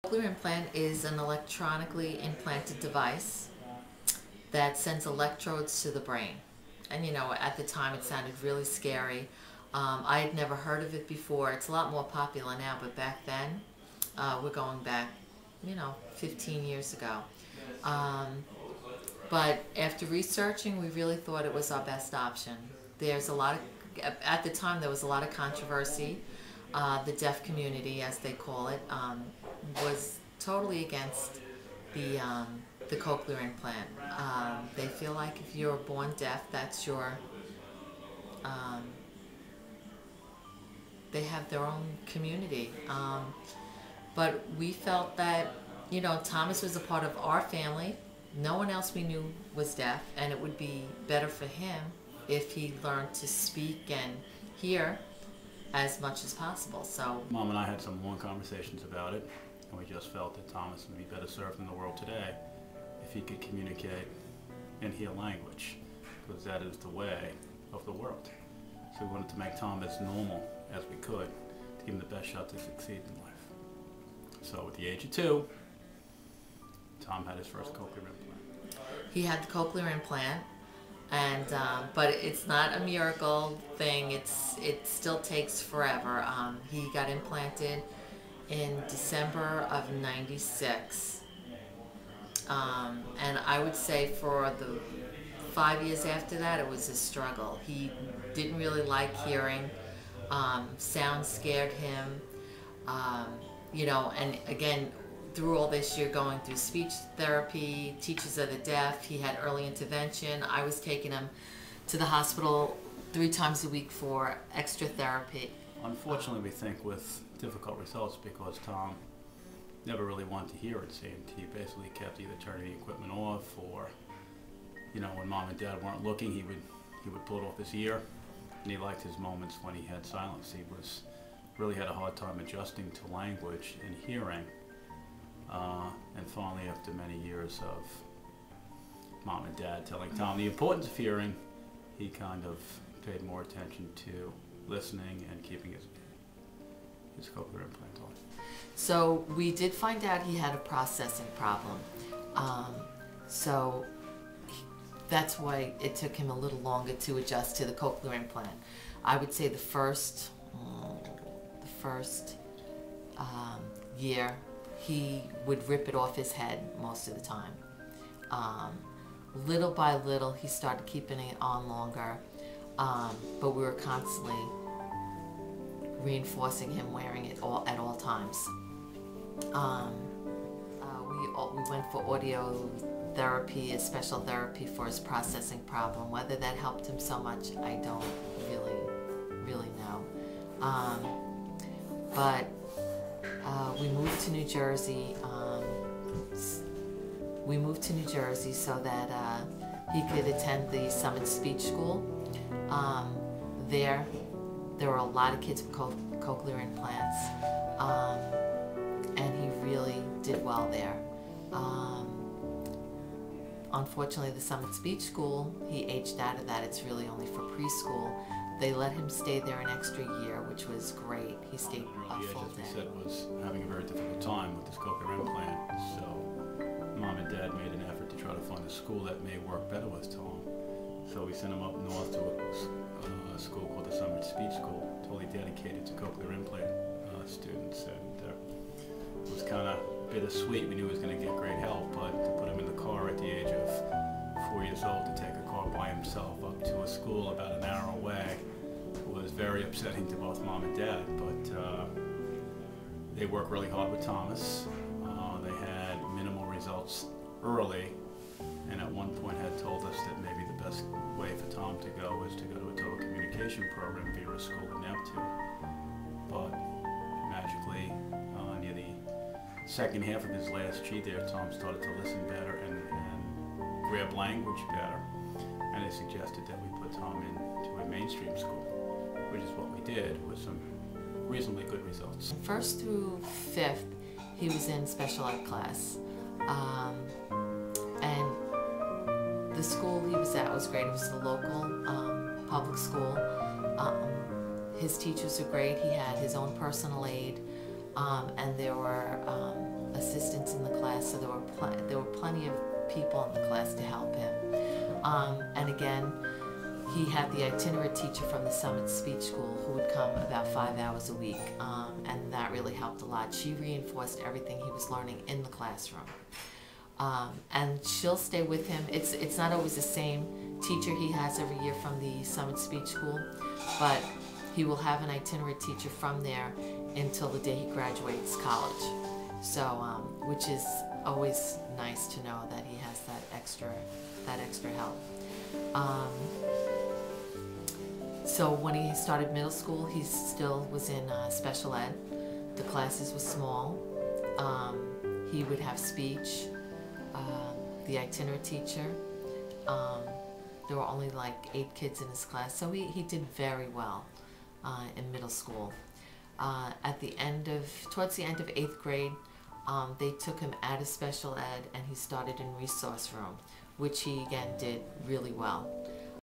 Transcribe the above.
Cochlear implant is an electronically implanted device that sends electrodes to the brain. And at the time it sounded really scary. I had never heard of it before. It's a lot more popular now, but back then, we're going back, 15 years ago. But after researching, we really thought it was our best option. At the time, there was a lot of controversy. The deaf community, as they call it, was totally against the cochlear implant. They feel like if you're born deaf, that's your, they have their own community. But we felt that, Thomas was a part of our family. No one else we knew was deaf, and it would be better for him if he learned to speak and hear as much as possible. So Mom and I had some long conversations about it, and we just felt that Thomas would be better served in the world today if he could communicate and hear language, because that is the way of the world. So we wanted to make Tom as normal as we could to give him the best shot to succeed in life. So at the age of 2, Tom had his first cochlear implant. he had the cochlear implant, and but it's not a miracle thing. It still takes forever. He got implanted in December of '96, and I would say for the 5 years after that, it was a struggle. He didn't really like hearing. Sound scared him. And again, through all this, you're going through speech therapy, teachers of the deaf. He had early intervention. I was taking him to the hospital 3 times a week for extra therapy. Unfortunately, we think with difficult results, because Tom never really wanted to hear, it seemed. He basically kept either turning the equipment off, or when Mom and Dad weren't looking, he would pull it off his ear. And he liked his moments when he had silence. He really had a hard time adjusting to language and hearing. And finally, after many years of Mom and Dad telling Tom the importance of hearing, he kind of paid more attention to listening and keeping his cochlear implant on. So we did find out he had a processing problem. That's why it took him a little longer to adjust to the cochlear implant. I would say the first year, he would rip it off his head most of the time. Little by little, he started keeping it on longer, but we were constantly reinforcing him wearing it at all times. We went for audio therapy, a special therapy for his processing problem. Whether that helped him so much, I don't really know. But we moved to New Jersey. So that he could attend the Summit Speech School. There were a lot of kids with cochlear implants, and he really did well there. Unfortunately, the Summit Speech School, he aged out of that. It's really only for preschool. They let him stay there an extra year, which was great. He stayed a full day. As we said, was having a very difficult time with his cochlear implant. So Mom and Dad made an effort to try to find a school that may work better with Tom. So we sent him up north to a school called the Summit Speech School, totally dedicated to cochlear implant students. And it was kind of bittersweet. We knew he was going to get great help, but to put him in the car at the age of 4 years old to take a car by himself up to a school about an hour away was very upsetting to both Mom and Dad. But they worked really hard with Thomas. They had minimal results early, and at one point had told us that maybe the best way for Tom to go was to go to a total communication program via a school in Neptune. But magically, near the second half of his last G there, Tom started to listen better and grab language better, and they suggested that we put Tom into a mainstream school, which is what we did, with some reasonably good results. 1st through 5th, he was in special ed class, and the school he was at was great. It was the local public school. His teachers were great. He had his own personal aide, and there were assistants in the class, so there were plenty of people in the class to help him. And again, he had the itinerant teacher from the Summit Speech School who would come about 5 hours a week, and that really helped a lot. She reinforced everything he was learning in the classroom. And she'll stay with him. It's not always the same teacher he has every year from the Summit Speech School, but he will have an itinerant teacher from there until the day he graduates college. So, which is always nice to know that he has that extra help. So when he started middle school, he still was in special ed. The classes were small. He would have speech. The itinerant teacher. There were only like 8 kids in his class, so he did very well in middle school. Towards the end of 8th grade, they took him out of special ed and he started in resource room, which he again did really well.